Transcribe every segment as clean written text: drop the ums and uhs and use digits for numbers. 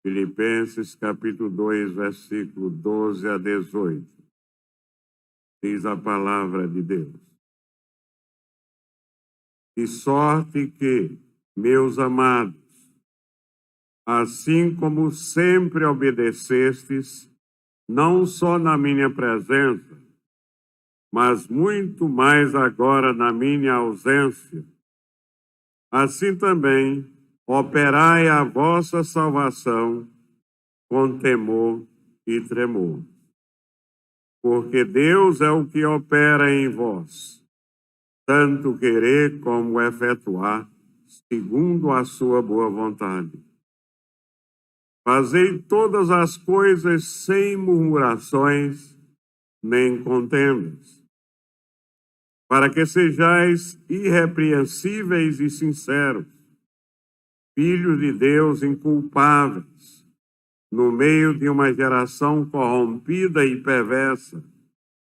Filipenses capítulo 2, versículo 12 a 18. Diz a palavra de Deus. De sorte que, meus amados, assim como sempre obedecestes, não só na minha presença, mas muito mais agora na minha ausência, assim também operai a vossa salvação com temor e tremor. Porque Deus é o que opera em vós, tanto querer como efetuar, segundo a sua boa vontade. Fazei todas as coisas sem murmurações nem contendas, para que sejais irrepreensíveis e sinceros, filhos de Deus inculpáveis, no meio de uma geração corrompida e perversa,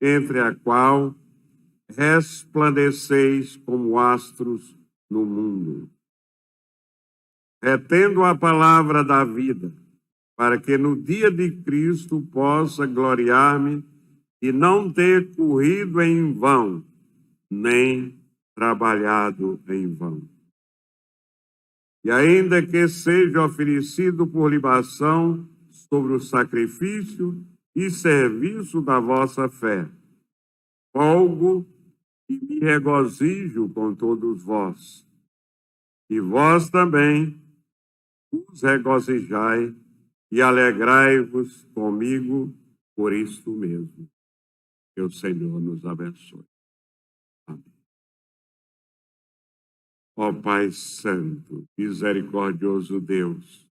entre a qual resplandeceis como astros no mundo. Retendo a palavra da vida, para que no dia de Cristo possa gloriar-me e não ter corrido em vão, nem trabalhado em vão. E ainda que seja oferecido por libação sobre o sacrifício e serviço da vossa fé, folgo e me regozijo com todos vós. E vós também vos regozijai e alegrai-vos comigo por isto mesmo. Que o Senhor nos abençoe. Amém. Ó Pai Santo, misericordioso Deus,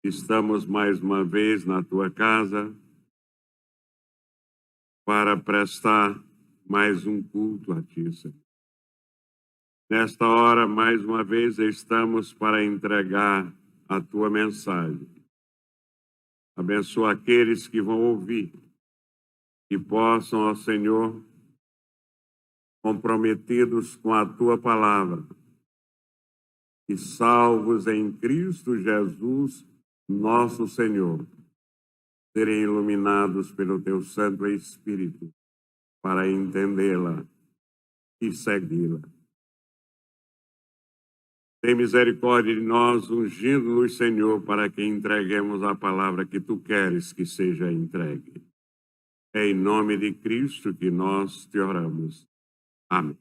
estamos mais uma vez na Tua casa para prestar mais um culto a Ti, Senhor. Nesta hora, mais uma vez, estamos para entregar a Tua mensagem. Abençoa aqueles que vão ouvir, que possam, ó Senhor, comprometidos com a Tua palavra, e salvos em Cristo Jesus, nosso Senhor, serem iluminados pelo Teu Santo Espírito para entendê-la e segui-la. Tem misericórdia de nós, ungindo-nos, Senhor, para que entreguemos a palavra que Tu queres que seja entregue. É em nome de Cristo que nós te oramos. Amém.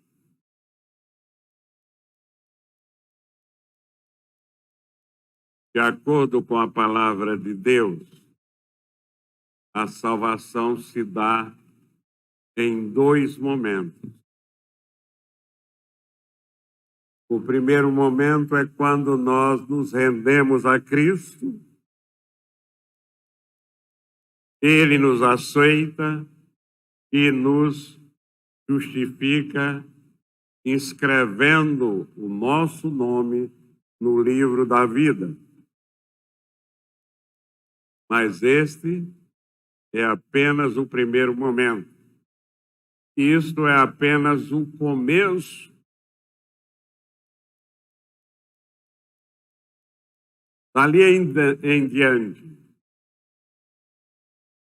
De acordo com a palavra de Deus, a salvação se dá em dois momentos. O primeiro momento é quando nós nos rendemos a Cristo, Ele nos aceita e nos justifica, inscrevendo o nosso nome no livro da vida. Mas este é apenas o primeiro momento. Isto é apenas o começo dali em diante,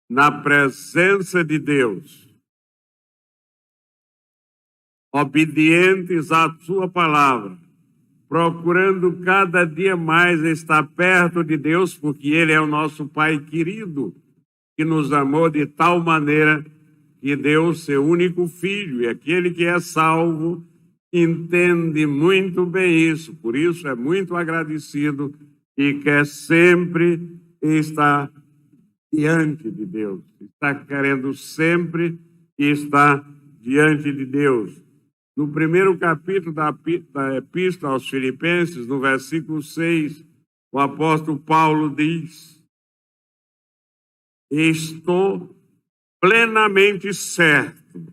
na presença de Deus, obedientes à Sua palavra, procurando cada dia mais estar perto de Deus, porque Ele é o nosso Pai querido, que nos amou de tal maneira que deu o seu único filho, e aquele que é salvo entende muito bem isso, por isso é muito agradecido e quer sempre estar diante de Deus, está querendo sempre estar diante de Deus. No primeiro capítulo da Epístola aos Filipenses, no versículo 6, o apóstolo Paulo diz: estou plenamente certo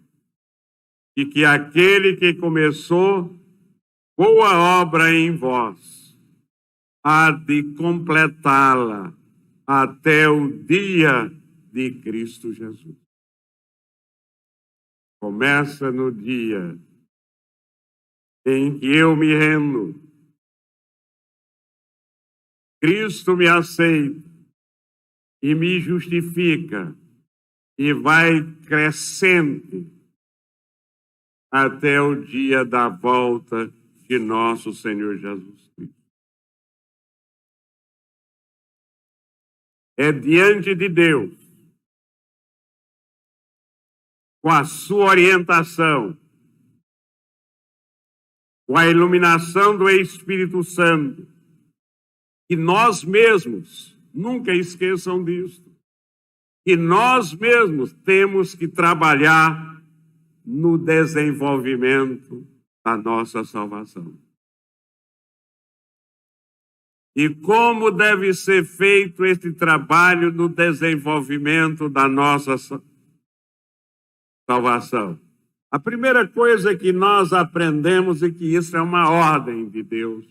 de que aquele que começou boa obra em vós há de completá-la até o dia de Cristo Jesus. Começa no dia em que eu me rendo Cristo me aceita e me justifica e vai crescente até o dia da volta de nosso Senhor Jesus Cristo. É diante de Deus, com a sua orientação, com a iluminação do Espírito Santo, que nós mesmos, nunca esqueçam disso, que nós mesmos temos que trabalhar no desenvolvimento da nossa salvação. E como deve ser feito esse trabalho no desenvolvimento da nossa salvação? A primeira coisa que nós aprendemos é que isso é uma ordem de Deus.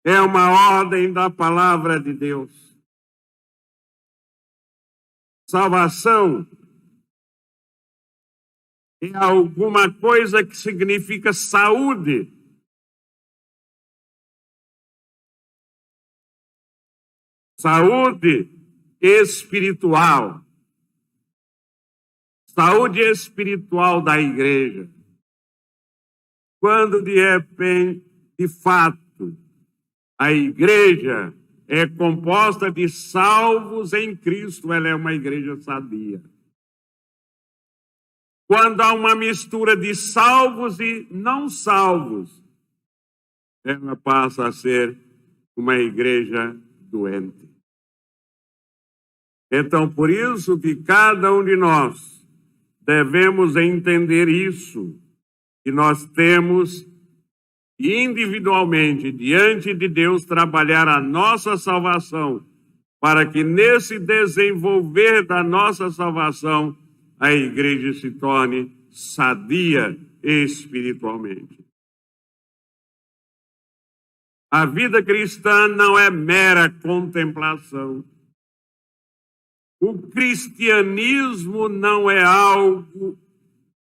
É uma ordem da palavra de Deus. Salvação é alguma coisa que significa saúde. Saúde espiritual. Saúde espiritual da igreja. Quando de repente, de fato, a igreja é composta de salvos em Cristo, ela é uma igreja sadia. Quando há uma mistura de salvos e não salvos, ela passa a ser uma igreja doente. Então, por isso que cada um de nós devemos entender isso, que nós temos individualmente, diante de Deus, trabalhar a nossa salvação, para que nesse desenvolver da nossa salvação, a igreja se torne sadia espiritualmente. A vida cristã não é mera contemplação. O cristianismo não é algo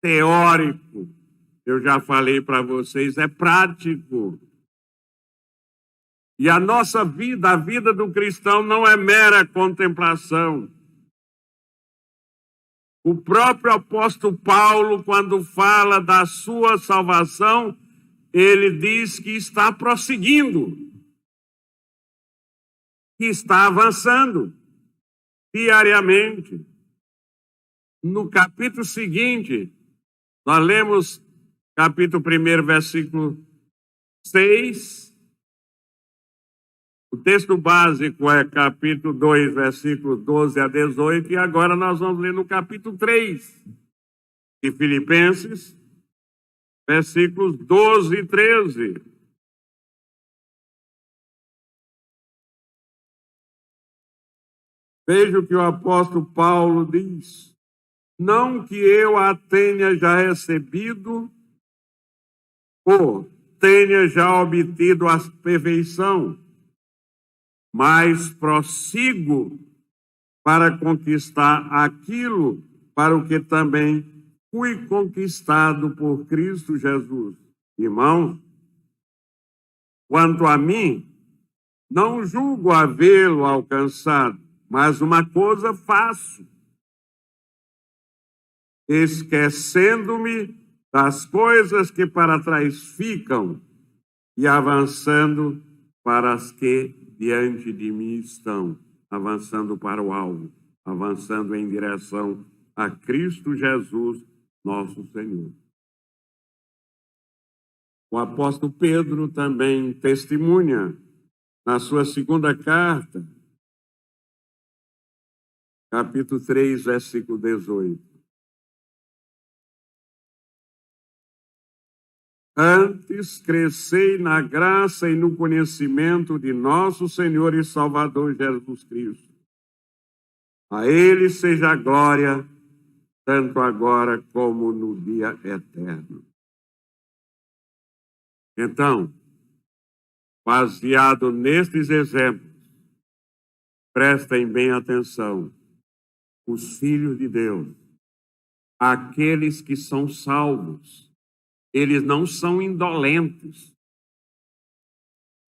teórico. Eu já falei para vocês, é prático. E a nossa vida, a vida do cristão, não é mera contemplação. O próprio apóstolo Paulo, quando fala da sua salvação, ele diz que está prosseguindo, que está avançando diariamente. No capítulo seguinte, nós lemos capítulo 1, versículo 6. O texto básico é capítulo 2, versículo 12 a 18, e agora nós vamos ler no capítulo 3 de Filipenses, versículos 12 e 13. Veja o que o apóstolo Paulo diz. Não que eu a tenha já recebido ou tenha já obtido a perfeição, mas prossigo para conquistar aquilo para o que também fui conquistado por Cristo Jesus. Irmãos, quanto a mim, não julgo havê-lo alcançado, mas uma coisa faço, esquecendo-me das coisas que para trás ficam e avançando para as que diante de mim estão, avançando para o alvo, avançando em direção a Cristo Jesus, nosso Senhor. O apóstolo Pedro também testemunha na sua segunda carta, capítulo 3, versículo 18. Antes crescei na graça e no conhecimento de nosso Senhor e Salvador Jesus Cristo. A Ele seja a glória, tanto agora como no dia eterno. Então, baseado nestes exemplos, prestem bem atenção. Os filhos de Deus, aqueles que são salvos, eles não são indolentes.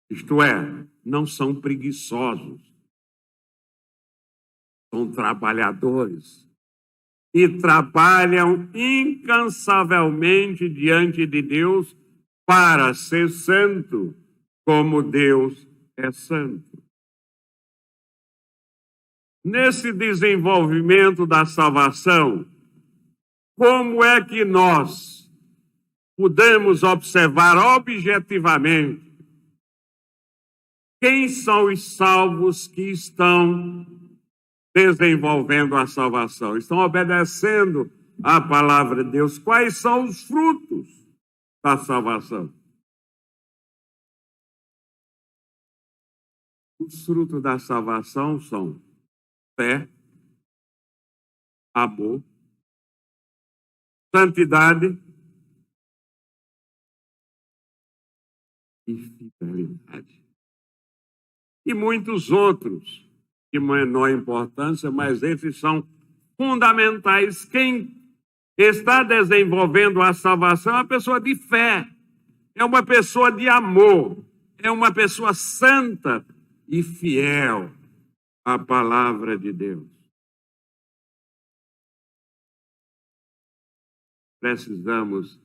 Isto é, não são preguiçosos, são trabalhadores e trabalham incansavelmente diante de Deus para ser santo, como Deus é santo. Nesse desenvolvimento da salvação, como é que nós podemos observar objetivamente quem são os salvos que estão desenvolvendo a salvação, estão obedecendo à palavra de Deus? Quais são os frutos da salvação? Os frutos da salvação são fé, amor, santidade e fidelidade. E muitos outros, de menor importância, mas esses são fundamentais. Quem está desenvolvendo a salvação é uma pessoa de fé, é uma pessoa de amor, é uma pessoa santa e fiel à palavra de Deus. Precisamos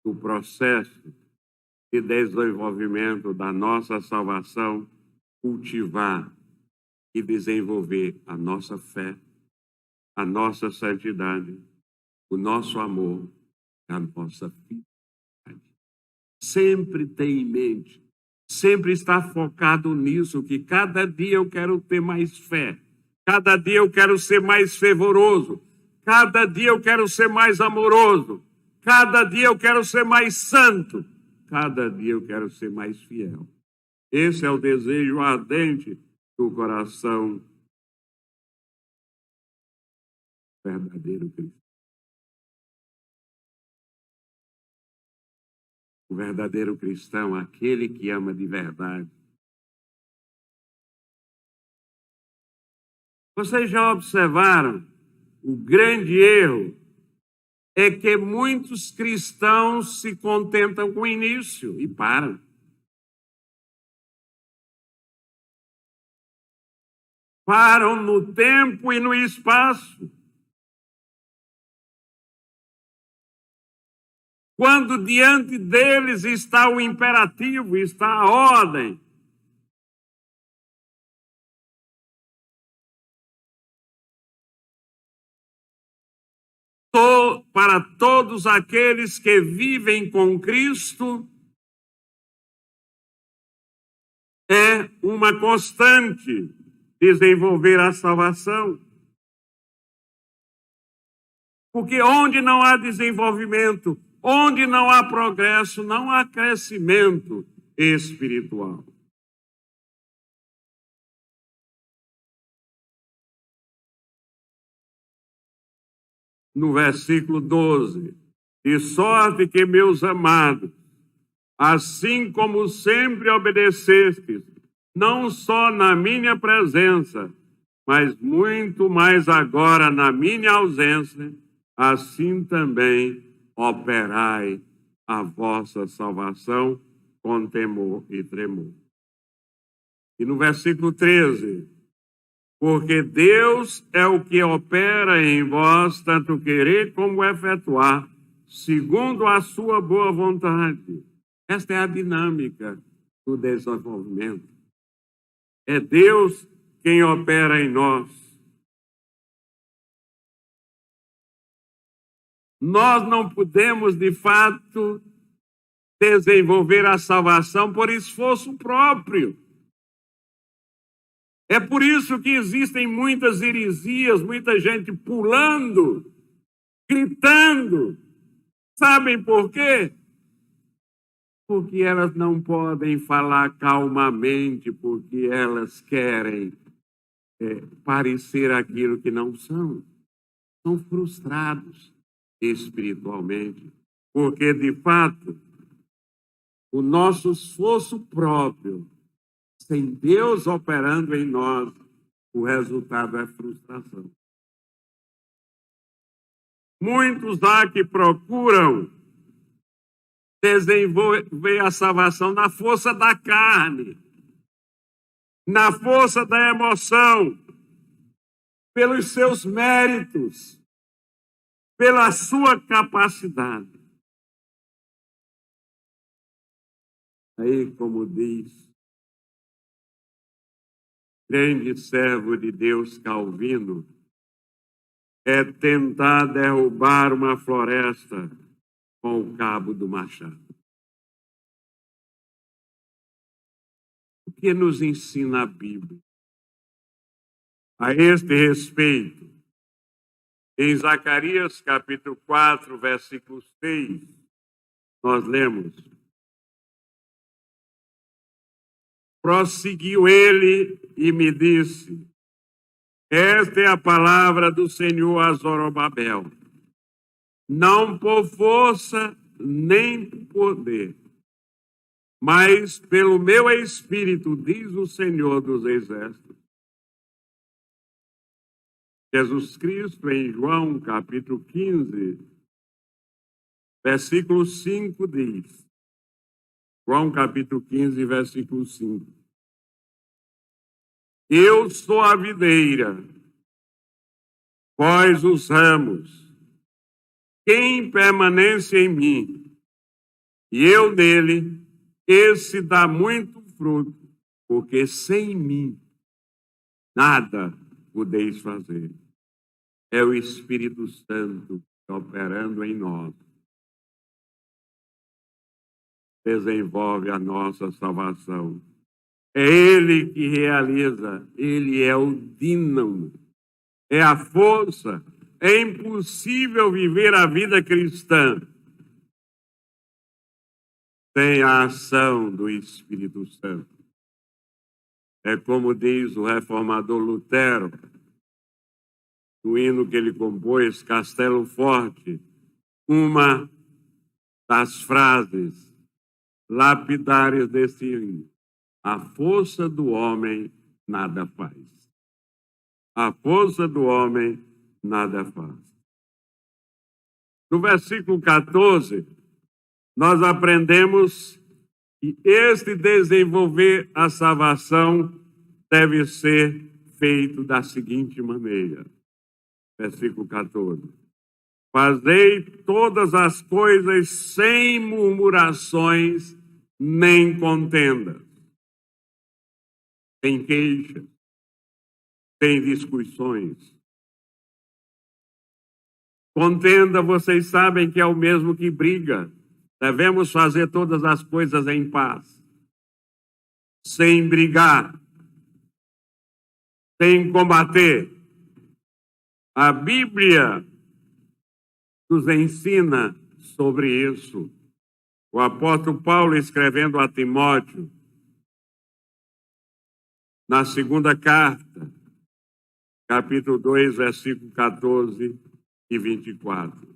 do processo de desenvolvimento da nossa salvação, cultivar e desenvolver a nossa fé, a nossa santidade, o nosso amor, a nossa fidelidade. Sempre tem em mente, sempre está focado nisso, que cada dia eu quero ter mais fé, cada dia eu quero ser mais fervoroso, cada dia eu quero ser mais amoroso, cada dia eu quero ser mais santo, cada dia eu quero ser mais fiel. Esse é o desejo ardente do coração verdadeiro cristão. O verdadeiro cristão, aquele que ama de verdade. Vocês já observaram o grande erro? É que muitos cristãos se contentam com o início e param. Param no tempo e no espaço. Quando diante deles está o imperativo, está a ordem. Para todos aqueles que vivem com Cristo, é uma constante desenvolver a salvação. Porque onde não há desenvolvimento, onde não há progresso, não há crescimento espiritual. No versículo 12, de sorte que, meus amados, assim como sempre obedecestes, não só na minha presença, mas muito mais agora na minha ausência, assim também operai a vossa salvação com temor e tremor. E no versículo 13, porque Deus é o que opera em vós, tanto querer como efetuar, segundo a sua boa vontade. Esta é a dinâmica do desenvolvimento. É Deus quem opera em nós. Nós não podemos, de fato, desenvolver a salvação por esforço próprio. É por isso que existem muitas heresias, muita gente pulando, gritando. Sabem por quê? Porque elas não podem falar calmamente, porque elas querem parecer aquilo que não são. São frustrados espiritualmente, porque, de fato, o nosso esforço próprio, sem Deus operando em nós, o resultado é frustração. Muitos há que procuram desenvolver a salvação na força da carne, na força da emoção, pelos seus méritos, pela sua capacidade. Aí, como diz grande servo de Deus Calvino, é tentar derrubar uma floresta com o cabo do machado. O que nos ensina a Bíblia? A este respeito, em Zacarias capítulo 4, versículo 6, nós lemos: prosseguiu ele e me disse: esta é a palavra do Senhor a Zorobabel, não por força nem por poder, mas pelo meu Espírito, diz o Senhor dos Exércitos. Jesus Cristo, em João capítulo 15, versículo 5, diz, João capítulo 15, versículo 5, eu sou a videira, vós os ramos, quem permanece em mim, e eu nele, esse dá muito fruto, porque sem mim nada podeis fazer. É o Espírito Santo operando em nós. Desenvolve a nossa salvação. É Ele que realiza, Ele é o dínamo, é a força. É impossível viver a vida cristã sem a ação do Espírito Santo. É como diz o reformador Lutero, no hino que ele compôs, Castelo Forte, uma das frases lapidares desse hino: a força do homem nada faz. A força do homem nada faz. No versículo 14, nós aprendemos que este desenvolver a salvação deve ser feito da seguinte maneira. Versículo 14. Fazei todas as coisas sem murmurações nem contendas, sem queixas, sem discussões. Contenda, vocês sabem que é o mesmo que briga. Devemos fazer todas as coisas em paz, sem brigar, sem combater. A Bíblia nos ensina sobre isso. O apóstolo Paulo, escrevendo a Timóteo, na segunda carta, capítulo 2, versículo 14 e 24.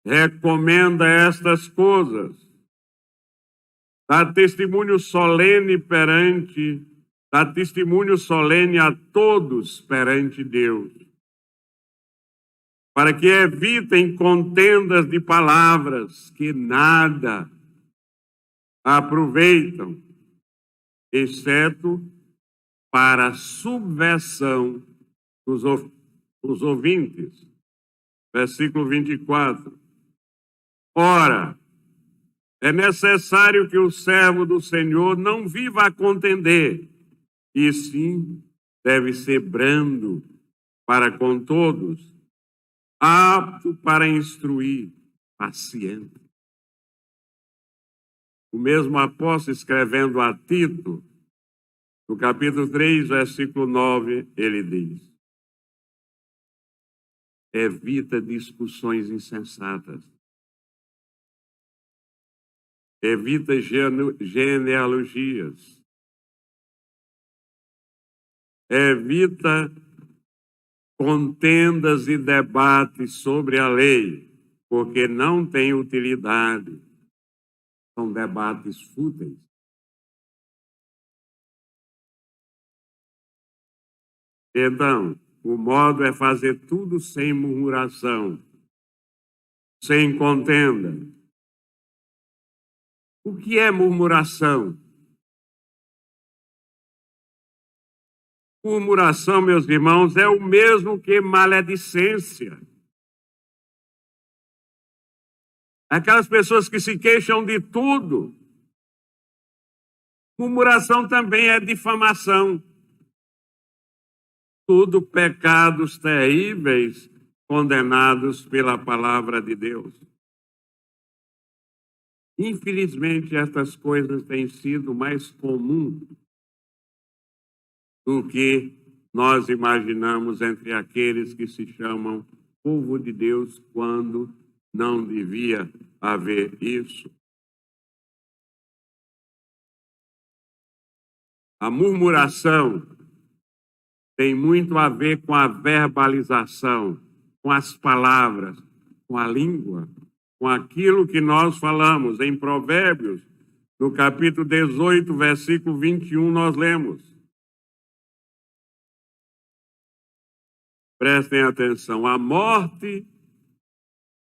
Recomenda estas coisas, dá testemunho solene a todos perante Deus, para que evitem contendas de palavras que nada aproveitam, exceto para a subversão dos ouvintes. Versículo 24. Ora, é necessário que o servo do Senhor não viva a contender, e sim deve ser brando para com todos, apto para instruir, paciente. O mesmo apóstolo, escrevendo a Tito, no capítulo 3, versículo 9, ele diz: evita discussões insensatas, evita genealogias, evita contendas e debates sobre a lei, porque não tem utilidade. São debates fúteis. Então, O modo é fazer tudo sem murmuração, sem contenda. O que é murmuração? Murmuração, meus irmãos, é o mesmo que maledicência. Aquelas pessoas que se queixam de tudo. Murmuração também é difamação. Tudo pecados terríveis condenados pela palavra de Deus. Infelizmente, estas coisas têm sido mais comuns do que nós imaginamos entre aqueles que se chamam povo de Deus, quando não devia haver isso. A murmuração tem muito a ver com a verbalização, com as palavras, com a língua, com aquilo que nós falamos. Em Provérbios, no capítulo 18, versículo 21, nós lemos. Prestem atenção. A morte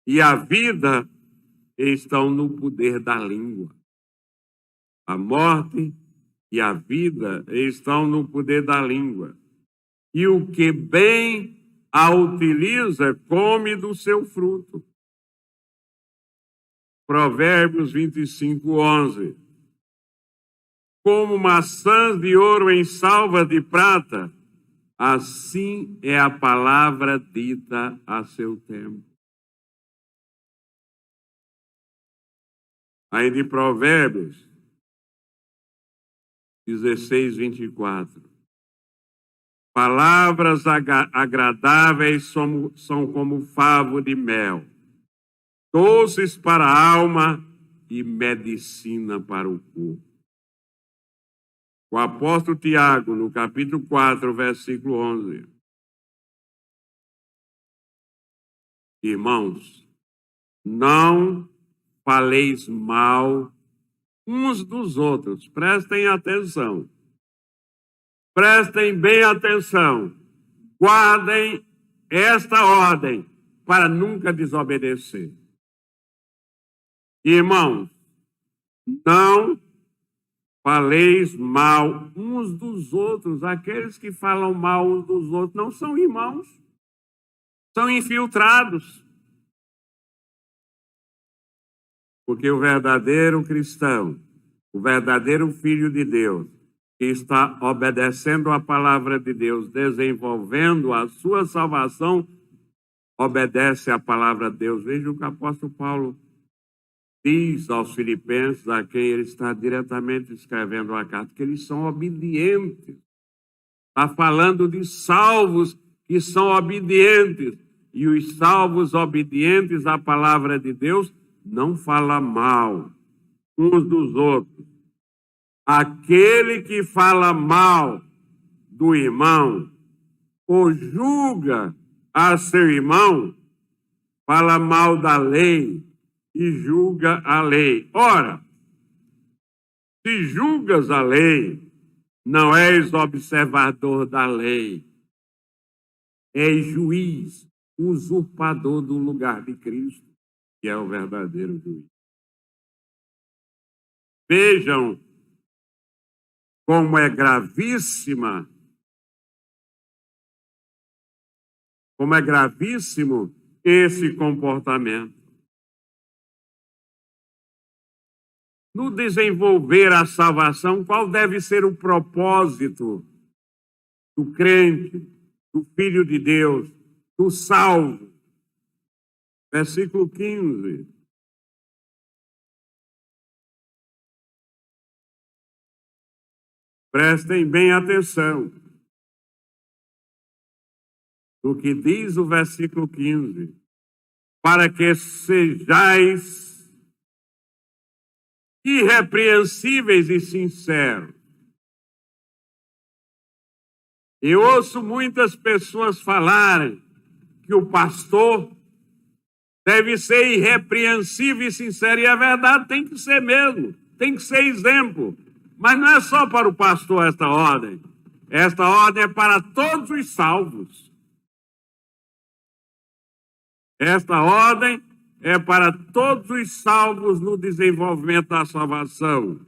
e a vida estão no poder da língua. A morte e a vida estão no poder da língua. E o que bem a utiliza, come do seu fruto. Provérbios 25, 11. Como maçãs de ouro em salvas de prata, assim é a palavra dita a seu tempo. Aí de Provérbios 16, 24. Palavras agradáveis são como favo de mel, doces para a alma e medicina para o corpo. O apóstolo Tiago, no capítulo 4, versículo 11. Irmãos, não faleis mal uns dos outros. Prestem atenção. Prestem bem atenção. Guardem esta ordem para nunca desobedecer. Irmãos, não faleis mal uns dos outros. Aqueles que falam mal uns dos outros não são irmãos, são infiltrados. Porque o verdadeiro cristão, o verdadeiro filho de Deus, que está obedecendo a palavra de Deus, desenvolvendo a sua salvação, obedece à palavra de Deus. Veja o que o apóstolo Paulo diz aos filipenses, a quem ele está diretamente escrevendo a carta, que eles são obedientes. Está falando de salvos que são obedientes. E os salvos obedientes à palavra de Deus não falam mal uns dos outros. Aquele que fala mal do irmão ou julga a seu irmão, fala mal da lei e julga a lei. Ora, se julgas a lei, não és observador da lei, és juiz, usurpador do lugar de Cristo, que é o verdadeiro juiz. Vejam como é gravíssimo esse comportamento. No desenvolver a salvação, qual deve ser o propósito do crente, do filho de Deus, do salvo? Versículo 15. Prestem bem atenção no que diz o versículo 15. Para que sejais irrepreensíveis e sinceros. Eu ouço muitas pessoas falarem que o pastor deve ser irrepreensível e sincero, e é verdade, tem que ser mesmo, tem que ser exemplo. Mas não é só para o pastor esta ordem é para todos os salvos. Esta ordem é para todos os salvos no desenvolvimento da salvação.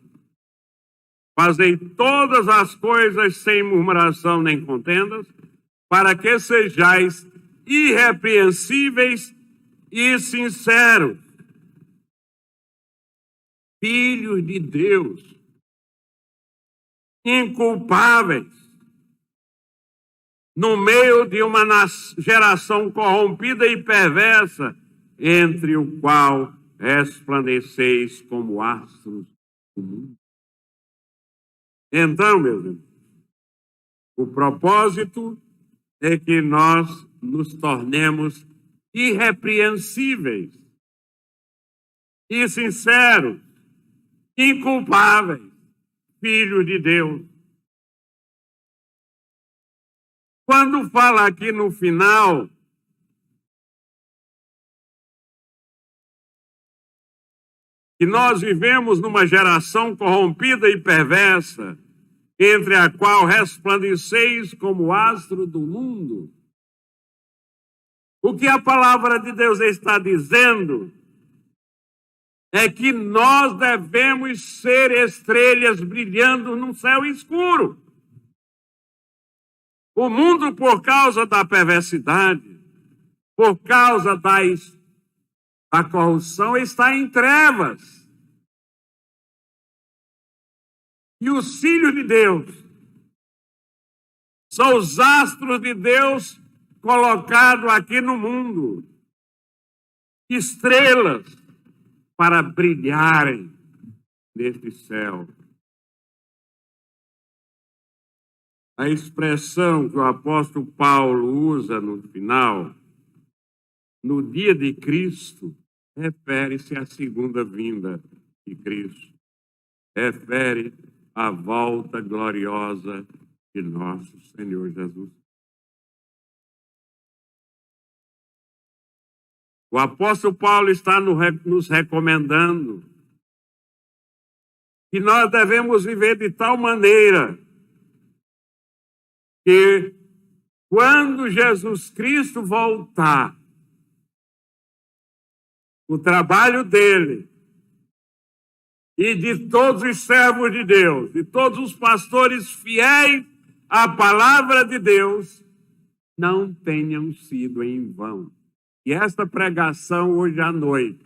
Fazei todas as coisas sem murmuração nem contendas, para que sejais irrepreensíveis e sinceros, filhos de Deus, inculpáveis, no meio de uma geração corrompida e perversa, entre o qual resplandeceis como astros do mundo. Então, meus irmãos, o propósito é que nós nos tornemos irrepreensíveis e sinceros, inculpáveis, filhos de Deus. Quando fala aqui no final, que nós vivemos numa geração corrompida e perversa, entre a qual resplandeceis como astro do mundo. O que a palavra de Deus está dizendo é que nós devemos ser estrelas brilhando num céu escuro. O mundo, por causa da perversidade, por causa da corrupção, está em trevas. E os filhos de Deus são os astros de Deus colocados aqui no mundo. Estrelas para brilharem neste céu. A expressão que o apóstolo Paulo usa no final, no dia de Cristo, refere-se à segunda vinda de Cristo. Refere à volta gloriosa de nosso Senhor Jesus. O apóstolo Paulo está nos recomendando que nós devemos viver de tal maneira que, quando Jesus Cristo voltar, o trabalho dele e de todos os servos de Deus, de todos os pastores fiéis à palavra de Deus, não tenham sido em vão. E esta pregação hoje à noite,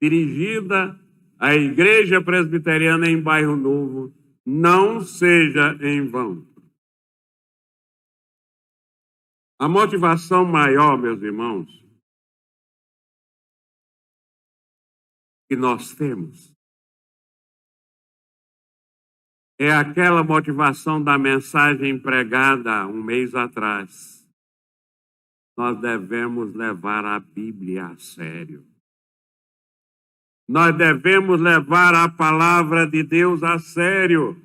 dirigida à Igreja Presbiteriana em Bairro Novo, não seja em vão. A motivação maior, meus irmãos, que nós temos é aquela motivação da mensagem pregada um mês atrás. Nós devemos levar a Bíblia a sério. Nós devemos levar a palavra de Deus a sério.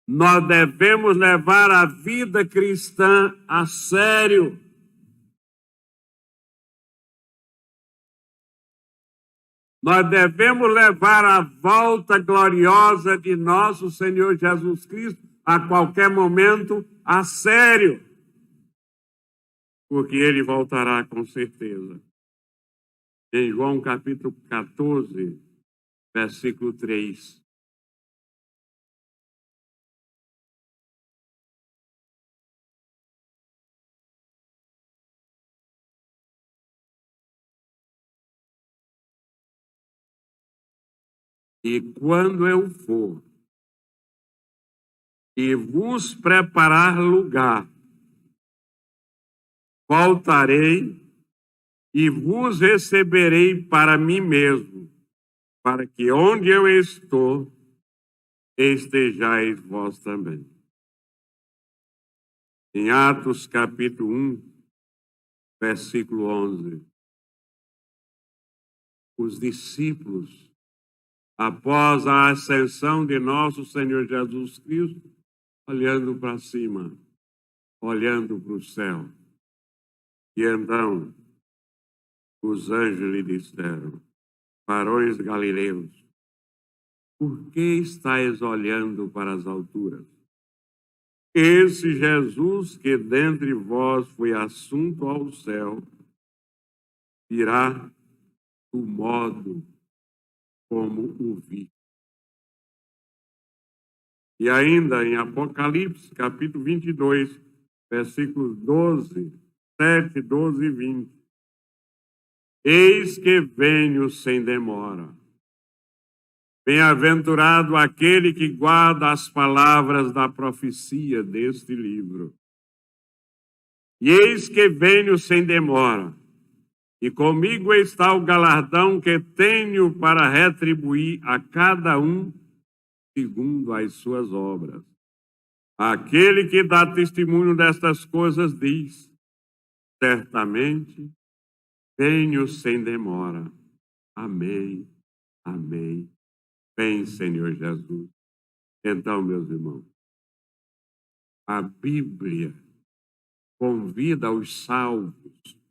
Nós devemos levar a vida cristã a sério. Nós devemos levar a volta gloriosa de nosso Senhor Jesus Cristo a qualquer momento a sério, porque ele voltará com certeza. Em João capítulo 14, versículo 3. E quando eu for e vos preparar lugar, voltarei e vos receberei para mim mesmo, para que onde eu estou, estejais vós também. Em Atos capítulo 1, versículo 11, os discípulos, após a ascensão de nosso Senhor Jesus Cristo, olhando para cima, olhando para o céu. E então, os anjos lhe disseram: varões galileus, por que estáis olhando para as alturas? esse Jesus que dentre vós foi assunto ao céu, virá do modo como o vi. E ainda em Apocalipse, capítulo 22, versículos 12, 7, 12 e 20. Eis que venho sem demora. Bem-aventurado aquele que guarda as palavras da profecia deste livro. E eis que venho sem demora, e comigo está o galardão que tenho para retribuir a cada um segundo as suas obras. Aquele que dá testemunho destas coisas diz: certamente venho sem demora. Amém, amém. Vem, Senhor Jesus. Então, meus irmãos, a Bíblia convida os salvos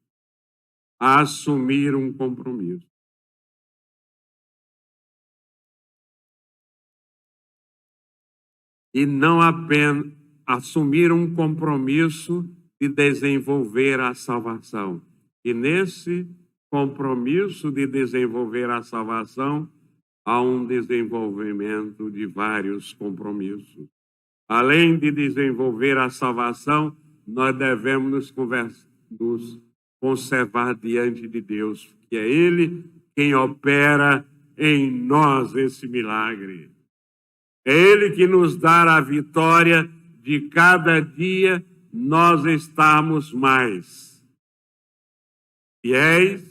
a assumir um compromisso. E não apenas assumir um compromisso de desenvolver a salvação. E nesse compromisso de desenvolver a salvação, há um desenvolvimento de vários compromissos. Além de desenvolver a salvação, nós devemos nos conservar diante de Deus, que é Ele quem opera em nós esse milagre. É Ele que nos dá a vitória de cada dia nós estarmos mais fiéis,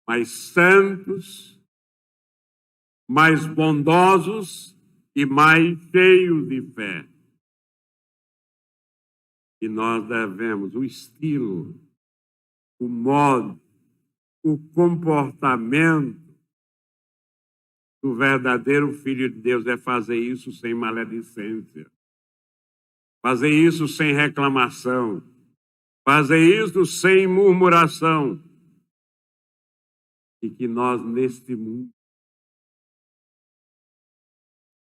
mais santos, mais bondosos e mais cheios de fé. E nós devemos, o estilo, o modo, o comportamento do verdadeiro Filho de Deus é fazer isso sem maledicência, fazer isso sem reclamação, fazer isso sem murmuração. E que nós, neste mundo,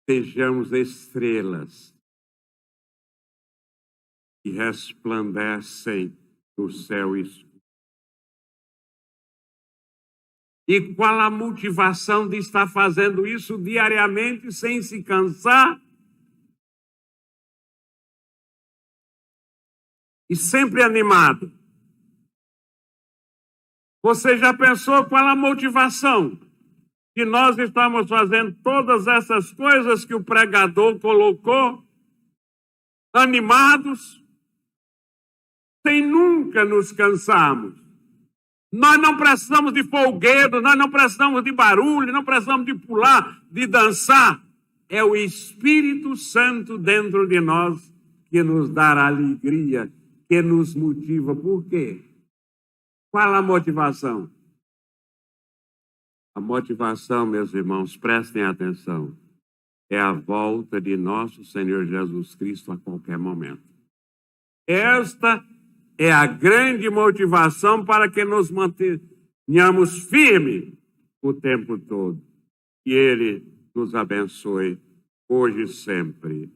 sejamos estrelas que resplandecem no céu escuro. E qual a motivação de estar fazendo isso diariamente, sem se cansar? E sempre animado. Você já pensou qual a motivação que nós estamos fazendo todas essas coisas que o pregador colocou, animados, sem nunca nos cansarmos? Nós não precisamos de folguedo, nós não precisamos de barulho, não precisamos de pular, de dançar. É o Espírito Santo dentro de nós que nos dá a alegria, que nos motiva. Por quê? Qual a motivação? A motivação, meus irmãos, prestem atenção, é a volta de nosso Senhor Jesus Cristo a qualquer momento. Esta é a grande motivação para que nos mantenhamos firmes o tempo todo. Que Ele nos abençoe hoje e sempre.